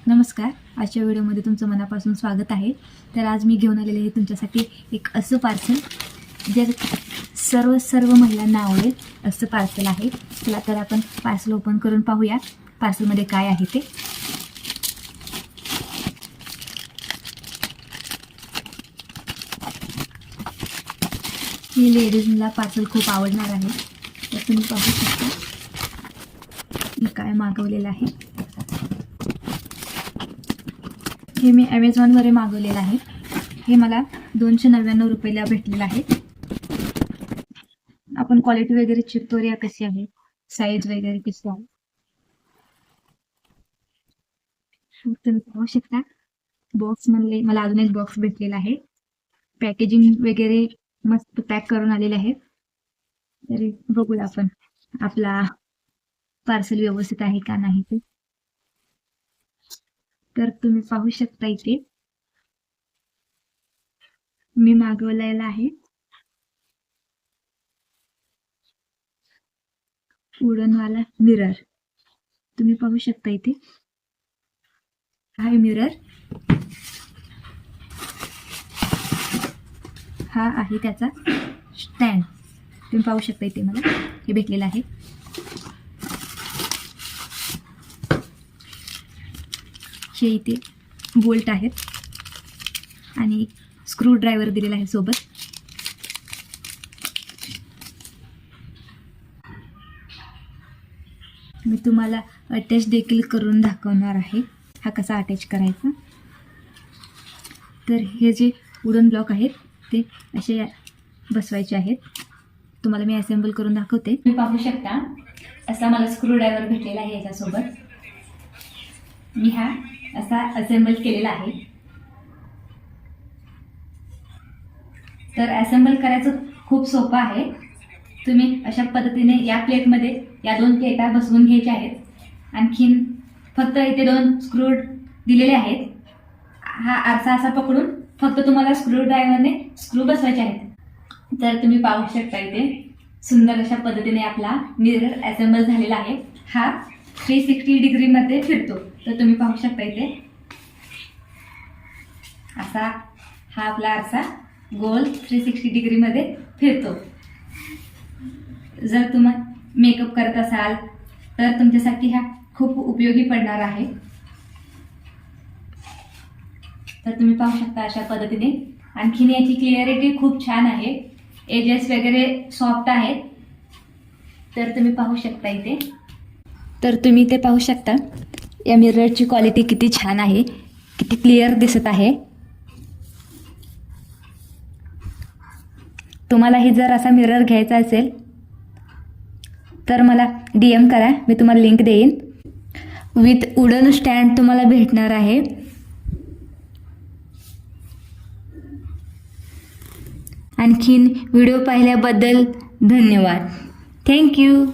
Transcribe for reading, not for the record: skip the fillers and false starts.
नमस्कार. आजच्या व्हिडिओमध्ये तुमचं मनापासून स्वागत आहे. तर आज मी घेऊन आलेले आहे तुमच्यासाठी एक असं पार्सल जे सर्व महिलांना आवडेल असं पार्सल आहे. चला तर आपण पार्सल ओपन करून पाहूया पार्सलमध्ये काय आहे ते. ही लेडीजला पार्सल खूप आवडणार आहे. तर तुम्ही पाहू शकता मी काय मागवलेलं आहे. हे मी ॲमेझॉनवर मागवलेलं आहे. हे मला 299 रुपयाला भेटलेलं आहे. आपण क्वालिटी वगैरे चेक करूया कशी आहे, साईज वगैरे कशी आहे. तुम्ही पाहू शकता बॉक्स म्हणले मला अजून एक बॉक्स भेटलेला आहे. पॅकेजिंग वगैरे मस्त पॅक करून आलेले आहे. तरी बघूया आपण आपला पार्सल व्यवस्थित आहे का नाही ते. तर तुम्ही पाहू शकता इथे मी मागवलेला आहे वुडनवाला मिरर. तुम्ही पाहू शकता इथे हा मिरर, हा आहे त्याचा स्टँड. तुम्ही पाहू शकता इथे मला हे भेटलेलं आहे. हे इथे बोल्ट आहेत आणि स्क्रू ड्रायव्हर दिलेला आहे सोबत. मी तुम्हाला अटॅच देखील करून दाखवणार आहे हा कसा अटॅच करायचा. तर हे जे वुडन ब्लॉक आहेत ते असे बसवायचे आहेत. तुम्हाला मी असेंबल करून दाखवते. तुम्ही पाहू शकता असा मला स्क्रू ड्रायव्हर भेटलेला आहे. याच्यासोबत मी हा असा असेंबल केलेला आहे. तर असेंबल करायचं खूप सोपं आहे. तुम्ही अशा पद्धतीने या प्लेटमध्ये या 2 प्लेटा बसवून घ्यायच्या आहेत. आणखीन फक्त इथे 2 स्क्रू दिलेले आहेत. हा आरसा असा पकडून फक्त तुम्हाला स्क्रू ड्रायव्हरने स्क्रू बसवायचे आहेत. तर तुम्ही पाहू शकता इथे सुंदर अशा पद्धतीने आपला मिरर असेंबल झालेला आहे. हा 360 डिग्रीमध्ये फिरतो. तर तुम्ही पाहू शकता इथे असा हा आपला आरसा गोल 360 डिग्रीमध्ये फिरतो. जर तुम्ही मेकअप करत असाल तर तुमच्यासाठी हा खूप उपयोगी पडणार आहे. तर तुम्ही पाहू शकता अशा पद्धतीने. आणखीन याची क्लिअरिटी खूप छान आहे. एजेस वगैरे सॉफ्ट आहेत. तर तुम्ही पाहू शकता इथे. तर तुम्ही इथे पाहू शकता या मिररची क्वालिटी किती छान आहे, किती क्लिअर दिसत आहे. तुम्हालाही जर असा मिरर घ्यायचा असेल तर मला DM करा, मी तुम्हाला लिंक देईन. विथ वुडन स्टँड तुम्हाला भेटणार आहे. आणखीन व्हिडिओ पाहिल्याबद्दल धन्यवाद. थँक्यू.